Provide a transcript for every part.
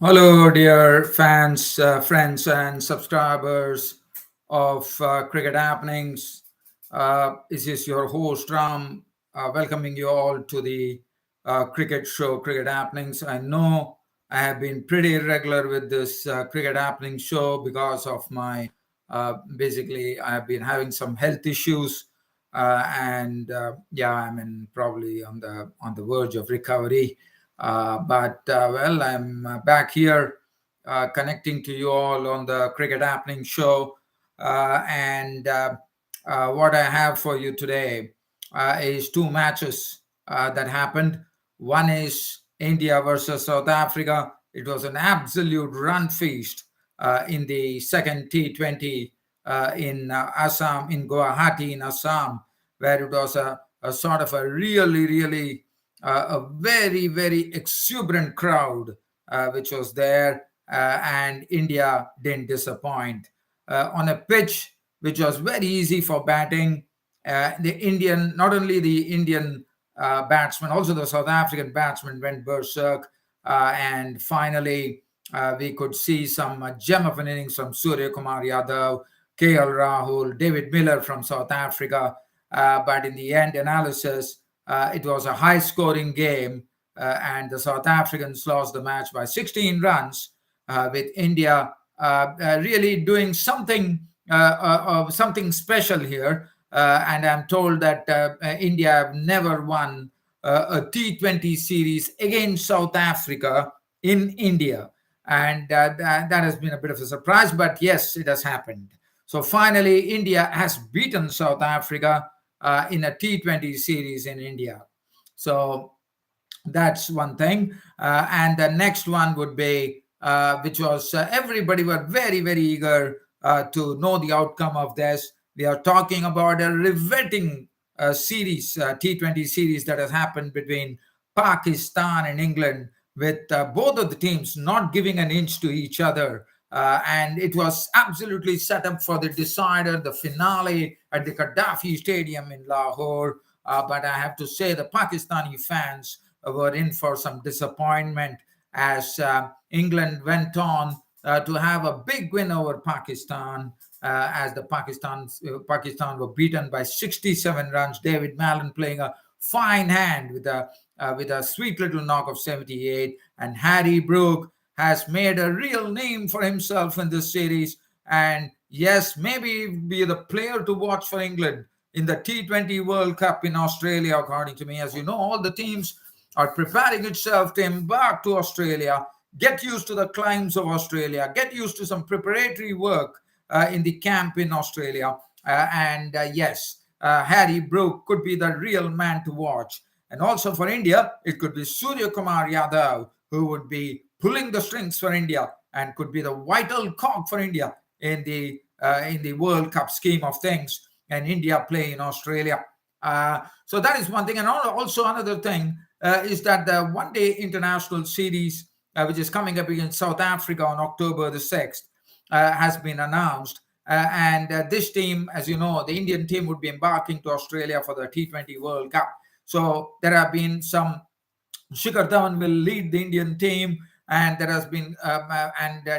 Hello, dear fans, friends, and subscribers of Cricket Happenings. This is your host Ram, welcoming you all to the cricket show, Cricket Happenings. I know I have been pretty irregular with this Cricket Happenings show because of my basically I have been having some health issues, and yeah, I'm probably on the verge of recovery. But I'm back here connecting to you all on the Cricket Happening show. And what I have for you today is two matches that happened. One is India versus South Africa. It was an absolute run feast in the second T20 in Assam, in Guwahati, in Assam, where it was a sort of a really a very exuberant crowd which was there, and India didn't disappoint on a pitch which was very easy for batting. Not only the Indian batsmen, also the South African batsmen went berserk, and finally we could see some gem of an innings from Surya Kumar Yadav, KL Rahul, David Miller from South Africa. But in the end analysis, it was a high scoring game, and the South Africans lost the match by 16 runs, with India really doing something special here. And I'm told that India have never won a T20 series against South Africa in India. And that has been a bit of a surprise, but yes, it has happened. So finally, India has beaten South Africa in a T20 series in India. So that's one thing. And the next one would be, which was everybody were very eager to know the outcome of this. We are talking about a riveting series, T20 series that has happened between Pakistan and England, with both of the teams not giving an inch to each other. And it was absolutely set up for the decider, the finale at the Gaddafi Stadium in Lahore. But I have to say, the Pakistani fans were in for some disappointment as England went on to have a big win over Pakistan, as the Pakistan were beaten by 67 runs. David Mallon playing a fine hand with a sweet little knock of 78, and Harry Brook has made a real name for himself in this series. And yes, maybe be the player to watch for England in the T20 World Cup in Australia, according to me. As you know, all the teams are preparing itself to embark to Australia, get used to the climes of Australia, get used to some preparatory work in the camp in Australia. Harry Brook could be the real man to watch. And also for India, it could be Surya Kumar Yadav, who would be pulling the strings for India and could be the vital cog for India in the World Cup scheme of things. And India play in Australia. So that is one thing. And also another thing is that the one-day international series, which is coming up against South Africa on October the 6th, has been announced. And this team, as you know, the Indian team would be embarking to Australia for the T20 World Cup. So there have been some, Shikhar Dhawan will lead the Indian team, and there has been,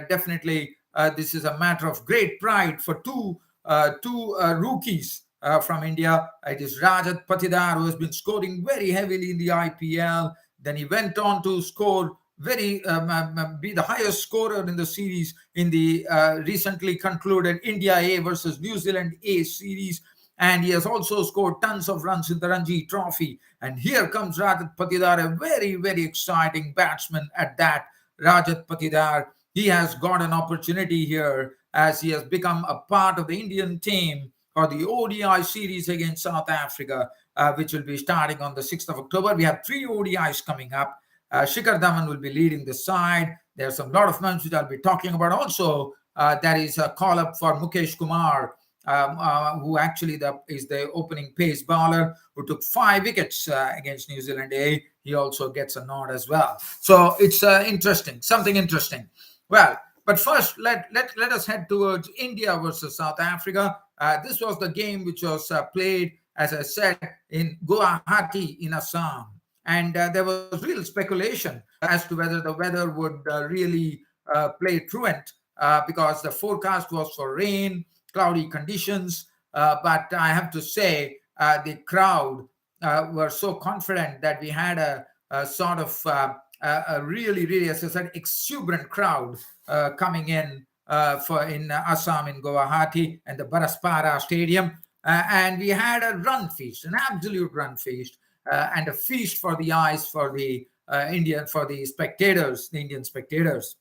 definitely this is a matter of great pride for two rookies from India. It is Rajat Patidar, who has been scoring very heavily in the IPL. Then he went on to score be the highest scorer in the series in the recently concluded India A versus New Zealand A series. And he has also scored tons of runs in the Ranji Trophy. And here comes Rajat Patidar, a very exciting batsman at that. Rajat Patidar, he has got an opportunity here as he has become a part of the Indian team for the ODI series against South Africa, which will be starting on the 6th of October. We have 3 ODIs coming up. Shikhar Dhawan will be leading the side. There's a lot of names which I'll be talking about. Also, there is a call-up for Mukesh Kumar, who actually is the opening pace bowler, who took 5 wickets against New Zealand A. He also gets a nod as well. So it's something interesting. Well, but first, let us head towards India versus South Africa. This was the game which was played, as I said, in Guwahati in Assam. And there was real speculation as to whether the weather would really play truant, because the forecast was for rain, cloudy conditions. But I have to say, the crowd were so confident that we had a sort of a really, really, as I said, exuberant crowd coming in for in Assam, in Guwahati, and the Baraspara Stadium. And we had a run feast, an absolute run feast, and a feast for the eyes for the for the spectators, the Indian spectators.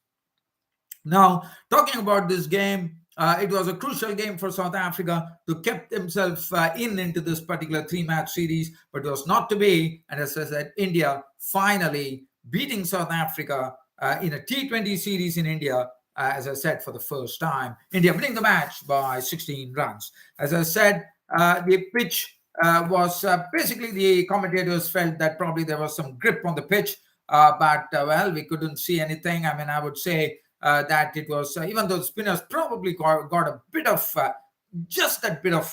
Now, talking about this game, it was a crucial game for South Africa to keep themselves into this particular three-match series, but it was not to be. And as I said, India finally beating South Africa in a T20 series in India, as I said, for the first time. India winning the match by 16 runs. As I said, the pitch was basically, the commentators felt that probably there was some grip on the pitch, but well, we couldn't see anything. I mean, I would say that it was, even though the spinners probably got a bit of, just that bit of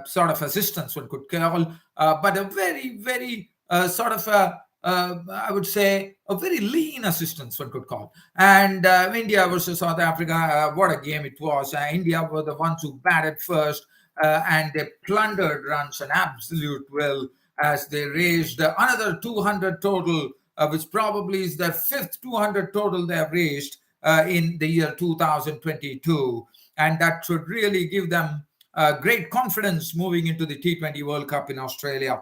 sort of assistance, one could call, but a very, very sort of I would say a very lean assistance, one could call. And India versus South Africa, what a game it was. India were the ones who batted first, and they plundered runs an absolute will as they raised another 200 total, which probably is their fifth 200 total they have raised in the year 2022. And that should really give them great confidence moving into the T20 World Cup in Australia.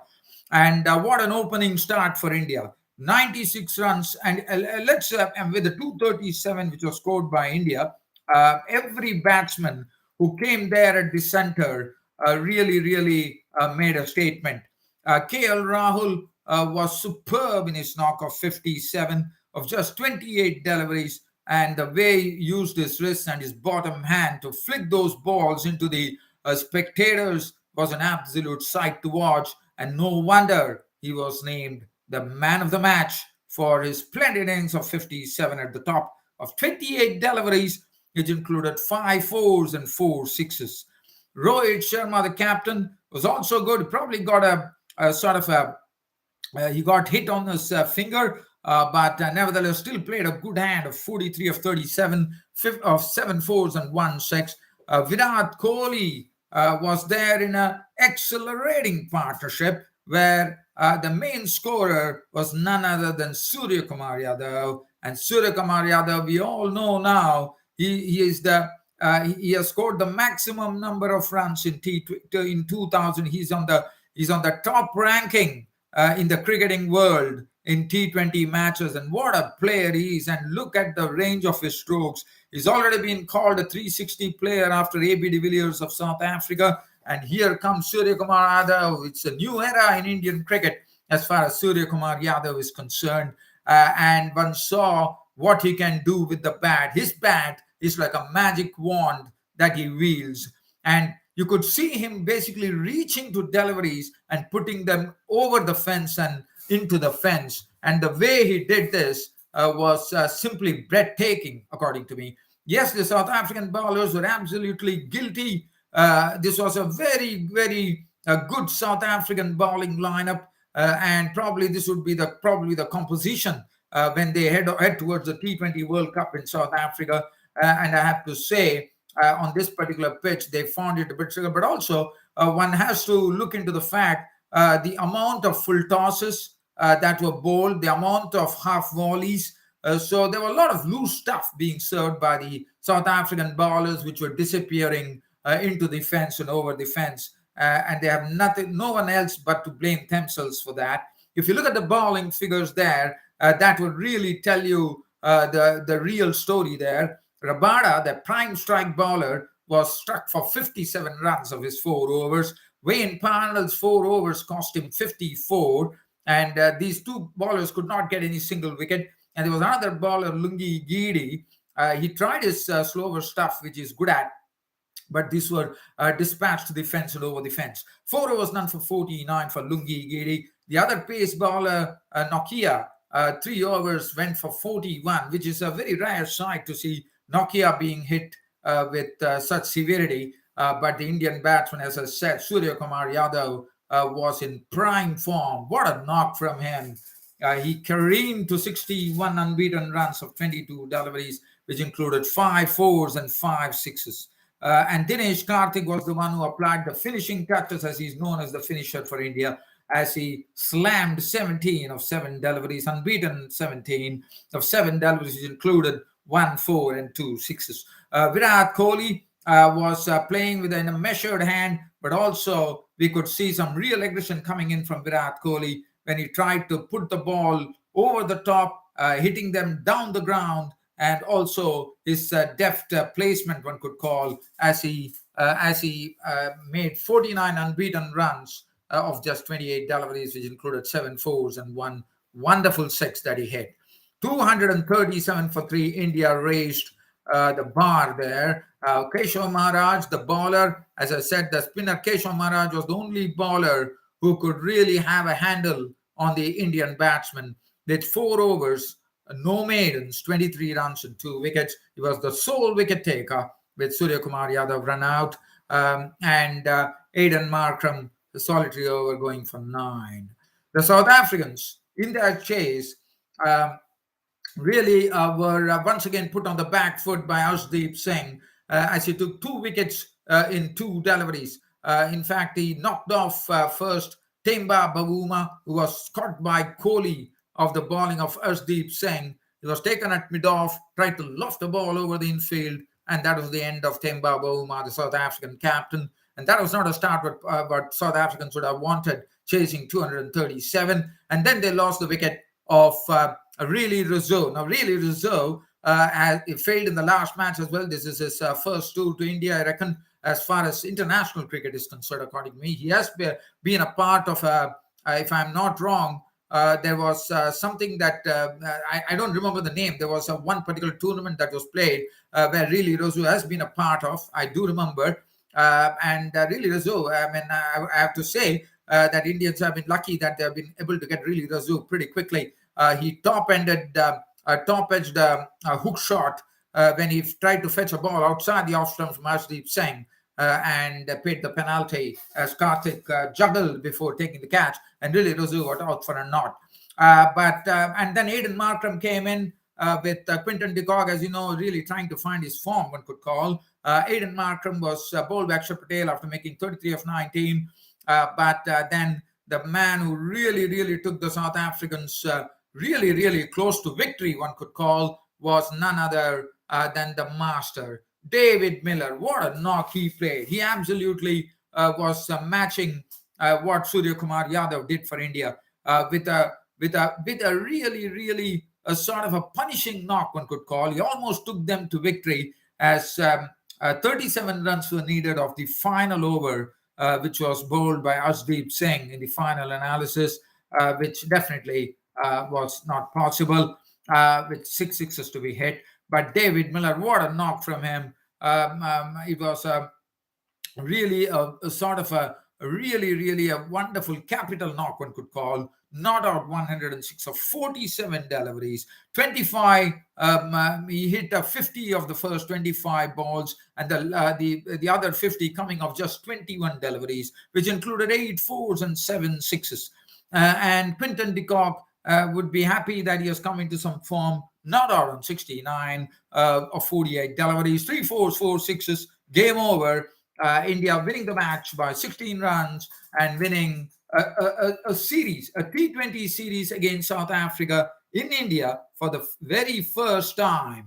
And what an opening start for India. 96 runs, and let's with the 237 which was scored by India, every batsman who came there at the center really, really made a statement. KL Rahul was superb in his knock of 57 of just 28 deliveries, and the way he used his wrist and his bottom hand to flick those balls into the spectators was an absolute sight to watch. And no wonder he was named the man of the match for his splendid innings of 57 at the top of 28 deliveries, which included 5 fours and 4 sixes. Rohit Sharma, the captain, was also good. Probably got a sort of a he got hit on his finger, but nevertheless still played a good hand of 43 of 37, of 7 fours and 1 6. Virat Kohli was there in an accelerating partnership where the main scorer was none other than Surya Kumar Yadav. And Surya Kumar Yadav, we all know now, he is the he has scored the maximum number of runs in 2000. He's on the top ranking in the cricketing world in T20 matches, and what a player he is. And look at the range of his strokes. He's already been called a 360 player after A.B. de Villiers of South Africa, and here comes Surya Kumar Yadav. It's a new era in Indian cricket as far as Surya Kumar Yadav is concerned, and one saw what he can do with the bat. His bat is like a magic wand that he wields, and you could see him basically reaching to deliveries and putting them over the fence and into the fence. And the way he did this was simply breathtaking, according to me. Yes, the South African bowlers were absolutely guilty. This was a very, very good South African bowling lineup, and probably this would be the composition when they head towards the T20 World Cup in South Africa. And I have to say, on this particular pitch, they found it a bit tricky. But also, one has to look into the fact the amount of full tosses that were bowled, the amount of half volleys. So there were a lot of loose stuff being served by the South African bowlers, which were disappearing into the fence and over the fence. And they have no one else but to blame themselves for that. If you look at the bowling figures there, that would really tell you the real story there. Rabada, the prime strike bowler, was struck for 57 runs of his 4 overs. Wayne Parnell's 4 overs cost him 54, and these two bowlers could not get any single wicket. And there was another bowler, Lungi Giri. He tried his slower stuff, which he's good at, but these were dispatched to the fence and over the fence. 4 overs, none for 49 for Lungi Giri. The other pace bowler, Nokia, 3 overs went for 41, which is a very rare sight to see Nokia being hit with such severity. But the Indian batsman, as I said, Surya Kumar Yadav, was in prime form. What a knock from him. He careened to 61 unbeaten runs of 22 deliveries, which included 5 4s and 5 6s. And Dinesh Karthik was the one who applied the finishing touches, as he's known as the finisher for India, as he slammed 17 of 7 deliveries, unbeaten 17 of 7 deliveries, which included 1 4 and 2 6s. Virat Kohli was playing with a measured hand, but also we could see some real aggression coming in from Virat Kohli when he tried to put the ball over the top, hitting them down the ground, and also his deft placement, one could call, as he made 49 unbeaten runs of just 28 deliveries, which included 7 4s and one wonderful six that he hit. 237 for three, India raised the bar there. Keshav Maharaj, the bowler, as I said, the spinner Keshav Maharaj was the only bowler who could really have a handle on the Indian batsman. With 4 overs, no maidens, 23 runs and 2 wickets. He was the sole wicket taker with Surya Kumar Yadav run out, and Aidan Markram, the solitary over, going for 9. The South Africans, in their chase, really were once again put on the back foot by Arshdeep Singh as he took 2 wickets in 2 deliveries. In fact, he knocked off first Temba Bavuma, who was caught by Kohli of the bowling of Arshdeep Singh. He was taken at mid-off, tried to loft the ball over the infield, and that was the end of Temba Bavuma, the South African captain. And that was not a start what South Africans would have wanted, chasing 237. And then they lost the wicket of Really Rizzo. Now, Really Rizzo he failed in the last match as well. This is his first tour to India, I reckon, as far as international cricket is concerned, according to me. He has been a part of, if I'm not wrong, there was something that I don't remember the name. There was one particular tournament that was played where Really Rizzo has been a part of. I do remember. And Really Rizzo, I mean, I have to say that Indians have been lucky that they have been able to get Really Rizzo pretty quickly. He top-edged a hook shot when he tried to fetch a ball outside the off stump from Arshdeep Singh and paid the penalty as Karthik juggled before taking the catch, and Really Rizzo got out for a knot. And then Aidan Markram came in with Quinton de Kock, as you know, really trying to find his form, one could call. Aidan Markram was bowled by Akshar Patel after making 33 of 19. But then the man who really took the South Africans really close to victory, one could call, was none other than the master, David Miller. What a knock he played. He absolutely was matching what Surya Kumar Yadav did for India with a really a sort of a punishing knock, one could call. He almost took them to victory as 37 runs were needed of the final over, which was bowled by Arshdeep Singh in the final analysis, which definitely was not possible, with 6 6s to be hit. But David Miller, what a knock from him. It was really a sort of a really a wonderful capital knock, one could call. Not out 106 of 47 deliveries, 25. He hit 50 of the first 25 balls, and the other 50 coming off just 21 deliveries, which included 8 4s and 7 6s. And Quinton de Kock would be happy that he has come into some form. Not out on 69 of 48 deliveries, 3 4s, 4 6s. Game over. India winning the match by 16 runs and winning a series, a T20 series against South Africa in India for the very first time.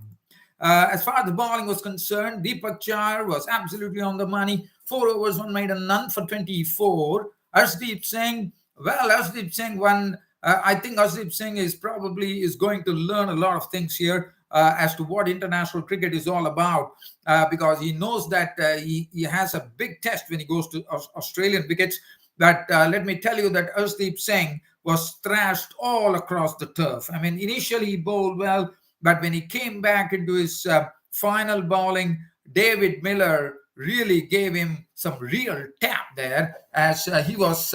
As far as the bowling was concerned, Deepak Char was absolutely on the money. 4 overs, 1 maiden, none for 24. Arshdeep Singh won. I think Arshdeep Singh is going to learn a lot of things here as to what international cricket is all about, because he knows that he has a big test when he goes to Australian wickets. But let me tell you that Arshdeep Singh was thrashed all across the turf. I mean, initially he bowled well, but when he came back into his final bowling, David Miller really gave him some real tap there, as he was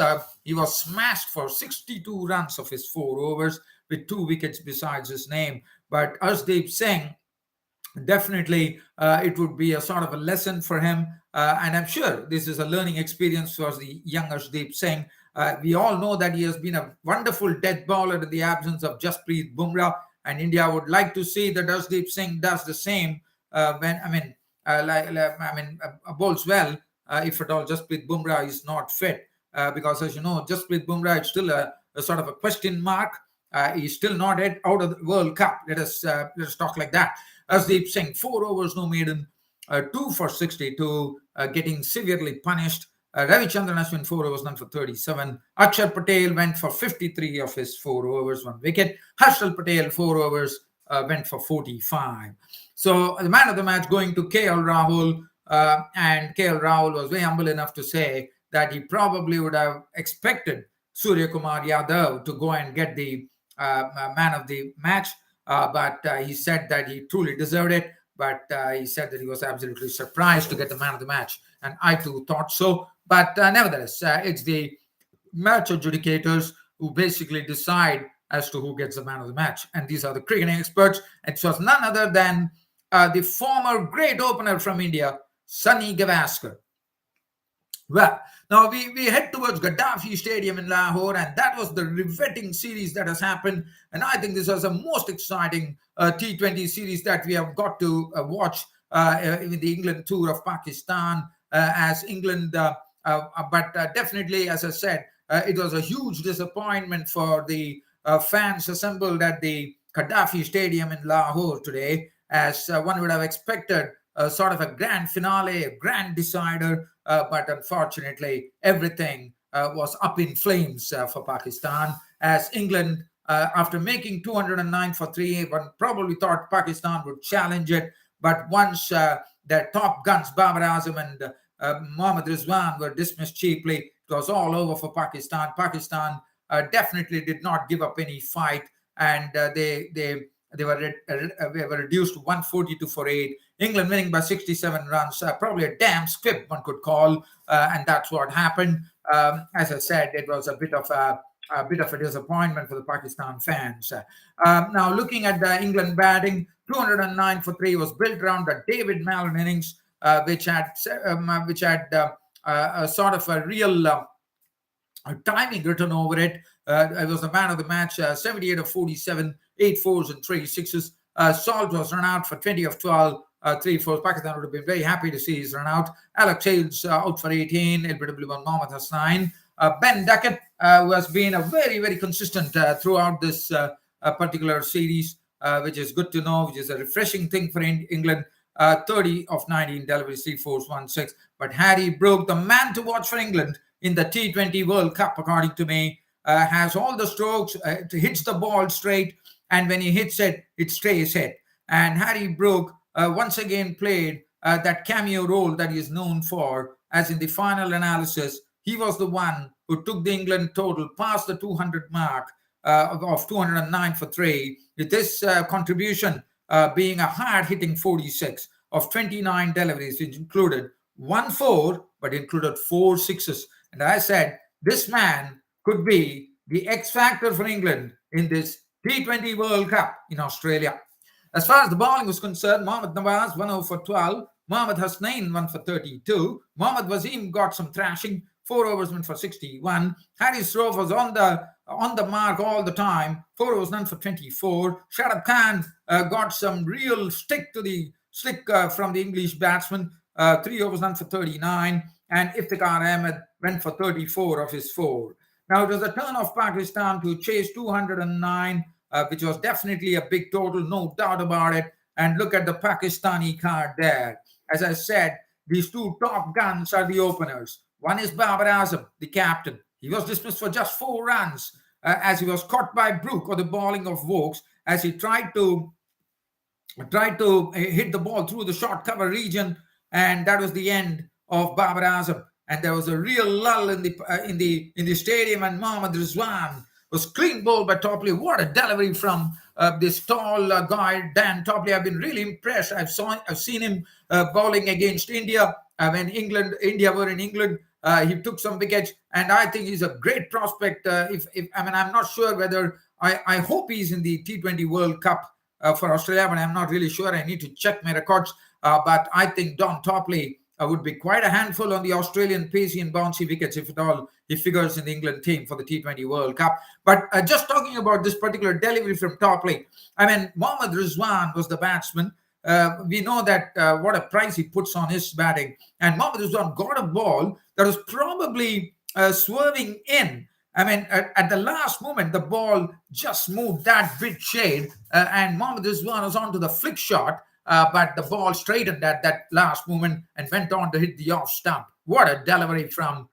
smashed for 62 runs of his 4 overs with 2 wickets besides his name. But Arshdeep Singh, definitely it would be a sort of a lesson for him, and I'm sure this is a learning experience for the young Arshdeep Singh, We all know that he has been a wonderful death bowler in the absence of Jasprit Bumrah, and India would like to see that Jasdeep Singh does the same when bowls well if at all Jasprit Bumrah is not fit, because as you know, Jasprit Bumrah is still a sort of a question mark. He's still not yet out of the World Cup. Let us talk like that. Jasdeep Singh, 4 overs, no maiden, 2 for 62, getting severely punished. Ravichandran Ashwin, 4 overs, none for 37. Akshar Patel went for 53 of his 4 overs, 1 wicket. Harshal Patel, 4 overs, went for 45. So the man of the match going to KL Rahul, and KL Rahul was very humble enough to say that he probably would have expected Surya Kumar Yadav to go and get the man of the match, but he said that he truly deserved it. But he said that he was absolutely surprised to get the man of the match, and I too thought so. But nevertheless, it's the match adjudicators who basically decide as to who gets the man of the match, and these are the cricketing experts. It was none other than the former great opener from India, Sunny Gavaskar. Well, now we head towards Gaddafi Stadium in Lahore, and that was the riveting series that has happened. And I think this was the most exciting T20 series that we have got to watch in the England tour of Pakistan, as England. But definitely, as I said, it was a huge disappointment for the fans assembled at the Gaddafi Stadium in Lahore today, as one would have expected sort of a grand finale, a grand decider. But unfortunately, everything was up in flames for Pakistan, as England, after making 209 for 3, one probably thought Pakistan would challenge it. But once their top guns, Babar Azam and Mohammad Rizwan, were dismissed cheaply, it was all over for Pakistan. Pakistan definitely did not give up any fight, and they were reduced to 142 for 8. England winning by 67 runs, probably a damn squib, one could call, and that's what happened. As I said, it was a bit of a disappointment for the Pakistan fans. Now, looking at the England batting, 209 for 3 was built around the David Mallon innings, which had a sort of a real timing written over it. It was the man of the match, 78 of 47, 8 fours and 3 sixes. Salt was run out for 20 of 12, 3 fours. Pakistan would have been very happy to see his run out. Alex Hales out for 18, LBW1 Mohammad Hasnain. Ben Duckett, who has been a very, very consistent throughout this particular series, which is good to know, which is a refreshing thing for England. 30 of 19 deliveries, 3 fours, 1 6. But Harry Brook, the man to watch for England in the T20 World Cup, according to me, has all the strokes, hits the ball straight, and when he hits it, it stays hit. And Harry Brook once again played that cameo role that he is known for, as in the final analysis, he was the one who took the England total past the 200 mark of 209 for 3, with this contribution being a hard-hitting 46 of 29 deliveries, which included 1 4, but included 4 sixes. And I said, this man could be the X factor for England in this T20 World Cup in Australia. As far as the bowling was concerned, Mohammad Nawaz, 1 over for 12. Mohammad Hasnain, 1 for 32. Mohammad Wasim got some thrashing, 4 overs, 1 for 61. Harris Rove was on the mark all the time, 4 overs, none for 24. Shadab Khan got some real stick from the English batsman, 3 overs, none for 39. And Iftikhar Ahmed went for 34 of his 4. Now, it was the turn of Pakistan to chase 209, which was definitely a big total, no doubt about it. And look at the Pakistani card there. As I said, these two top guns are the openers. One is Babar Azam, the captain. He was dismissed for just 4 runs as he was caught by Brook or the bowling of Vokes, as he tried to hit the ball through the short cover region, and that was the end of Babar Azam. And there was a real lull in the stadium, and Mohammad Rizwan was clean bowled by Topley. What a delivery from this tall guy, Dan Topley. I've been really impressed. I've seen him bowling against India when India were in England. He took some wickets, and I think he's a great prospect. I'm not sure whether I hope he's in the T20 World Cup for Australia, but I'm not really sure. I need to check my records. But I think Don Topley would be quite a handful on the Australian pacey and bouncy wickets, if at all he figures in the England team for the T20 World Cup. But just talking about this particular delivery from top leg, I mean, Mohammad Rizwan was the batsman. We know that what a price he puts on his batting. And Mohammad Rizwan got a ball that was probably swerving in. I mean, at the last moment, the ball just moved that bit shade, and Mohammad Rizwan was on to the flick shot, but the ball straightened at that last moment and went on to hit the off stump. What a delivery from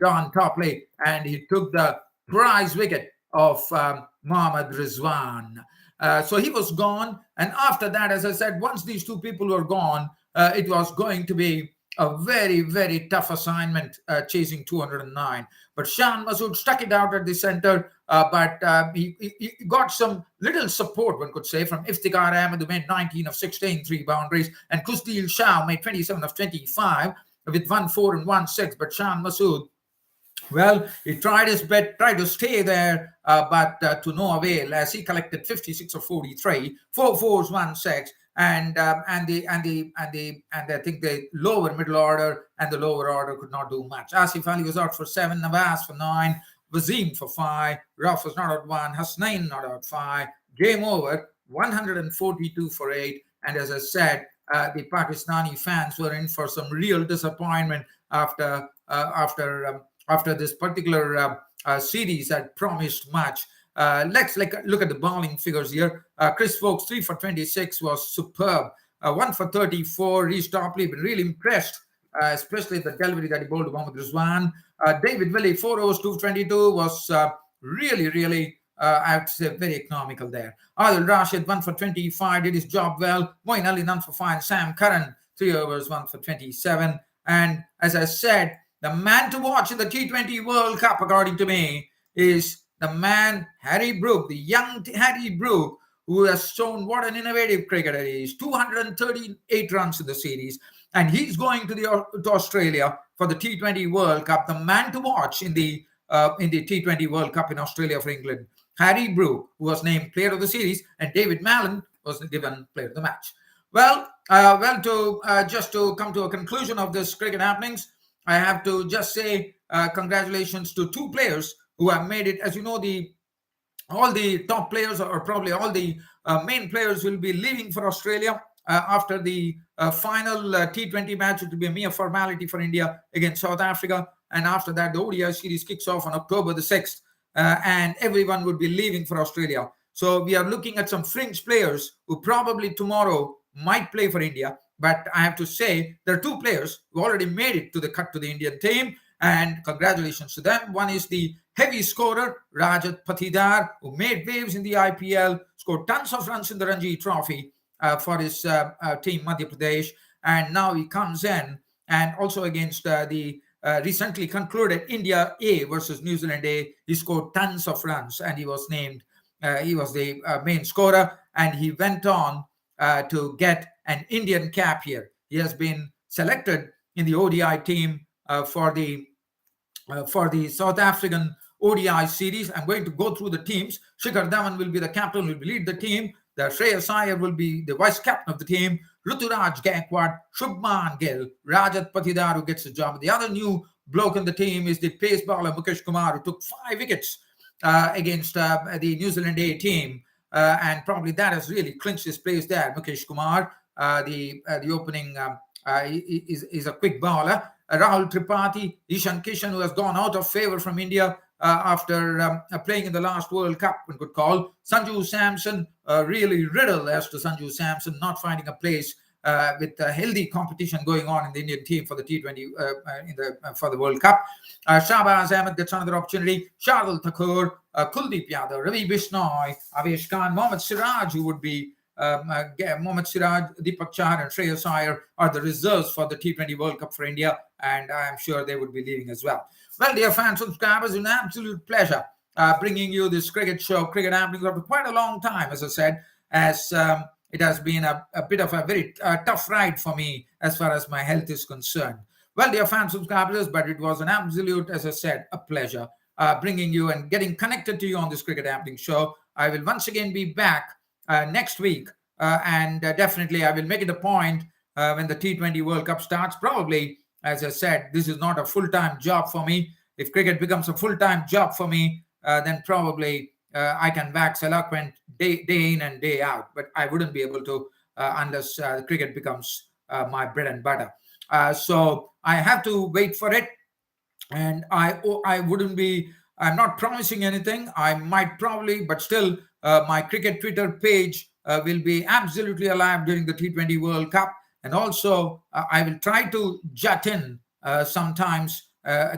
Don Topley, and he took the prize wicket of Mohammad Rizwan. So he was gone, and after that, as I said, once these two people were gone, it was going to be a very, very tough assignment chasing 209. But Shan Masood stuck it out at the center, but he got some little support, one could say, from Iftikhar Ahmed, who made 19 of 16 three boundaries, and Kusdil Shah made 27 of 25 with 1-4 and 1-6. But Shan Masood, well, he tried his best, tried to stay there, but to no avail, as he collected 56 of 43, 4 fours, 1-6. And I think the lower middle order and the lower order could not do much. Asif Ali was out for 7, Nawaz for 9, Wasim for 5, Rauf was not out 1, Hasnain not out 5. Game over, 142 for 8. And as I said, the Pakistani fans were in for some real disappointment after this particular series had promised much. Let's look at the bowling figures here. Chris Foakes, 3 for 26 was superb. 1 for 34. Reece Topley, been really impressed, especially the delivery that he bowled to Mohammad Rizwan. David Willey, 4 overs, 222 was really, I have to say, very economical there. Adil Rashid, 1 for 25, did his job well. Moeen Ali, none for 5. Sam Curran, 3 overs, 1 for 27. And as I said, the man to watch in the T20 World Cup, according to me, is the man, Harry Brook, the young Harry Brook, who has shown what an innovative cricketer he is. 238 runs in the series, and he's going to Australia for the T20 World Cup. The man to watch in the T20 World Cup in Australia for England. Harry Brook, who was named Player of the Series, and David Mallon was given Player of the Match. Well, just to come to a conclusion of this cricket happenings, I have to just say congratulations to two players who have made it. As you know, all the top players, or probably all the main players, will be leaving for Australia after the final T20 match. It will be a mere formality for India against South Africa. And after that, the ODI series kicks off on October the 6th. And everyone would be leaving for Australia. So we are looking at some fringe players who probably tomorrow might play for India. But I have to say, there are two players who already made it to the cut to the Indian team. And congratulations to them. One is the heavy scorer, Rajat Patidar, who made waves in the IPL, scored tons of runs in the Ranji Trophy for his team, Madhya Pradesh. And now he comes in, and also against the recently concluded India A versus New Zealand A, he scored tons of runs, and he was named, he was the main scorer, and he went on to get an Indian cap here. He has been selected in the ODI team for the South African ODI series. I'm going to go through the teams. Shikhar Dhawan will be the captain, will lead the team. The Shreyas Iyer will be the vice captain of the team. Ruturaj Gaikwad, Shubman Gill, Rajat Patidar, who gets the job. The other new bloke in the team is the pace bowler Mukesh Kumar, who took 5 wickets against the New Zealand A team. And probably that has really clinched his place there. Mukesh Kumar, the opening is a quick bowler. Rahul Tripathi, Ishan Kishan, who has gone out of favor from India after playing in the last World Cup, one could call. Sanju Samson, really riddle as to Sanju Samson not finding a place with a healthy competition going on in the Indian team for the T20 for the World Cup. Shahbaz Ahmed gets another opportunity. Shardul Thakur, Kuldeep Yadav, Ravi Bishnoi, Avesh Khan, Mohammad Siraj, who would be Mohammad Siraj, Deepak Chahar, and Shreyas Iyer are the reserves for the T20 World Cup for India, and I am sure they would be leaving as well. Well, dear fans, subscribers, an absolute pleasure bringing you this cricket show, Cricket Happenings, after quite a long time, as I said, as it has been a bit of a very tough ride for me as far as my health is concerned. Well, dear fans, subscribers, but it was an absolute, as I said, a pleasure bringing you and getting connected to you on this Cricket Happenings show. I will once again be back next week, and definitely I will make it a point when the T20 World Cup starts. Probably, as I said, this is not a full-time job for me. If cricket becomes a full-time job for me, then probably I can wax eloquent day in and day out. But I wouldn't be able to unless cricket becomes my bread and butter. So I have to wait for it, and I wouldn't be. I'm not promising anything. I might probably, but still, my cricket Twitter page will be absolutely alive during the T20 World Cup, and also I will try to jut in sometimes.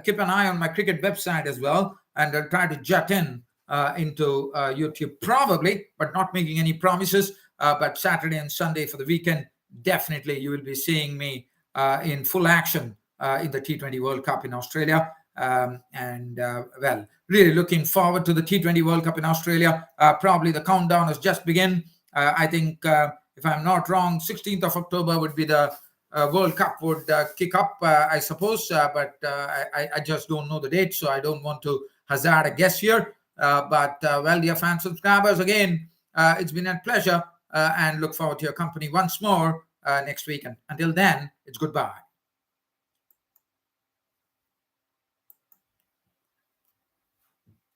Keep an eye on my cricket website as well, and I'll try to jut in into YouTube probably, but not making any promises. But Saturday and Sunday for the weekend, definitely you will be seeing me in full action in the T20 World Cup in Australia. Well, really looking forward to the T20 World Cup in Australia. Probably the countdown has just begun. I think, if I'm not wrong, 16th of October would be the World Cup would kick up, I suppose. But I just don't know the date, so I don't want to hazard a guess here. Well, dear fan subscribers, again, it's been a pleasure, and look forward to your company once more next week. And until then, it's goodbye.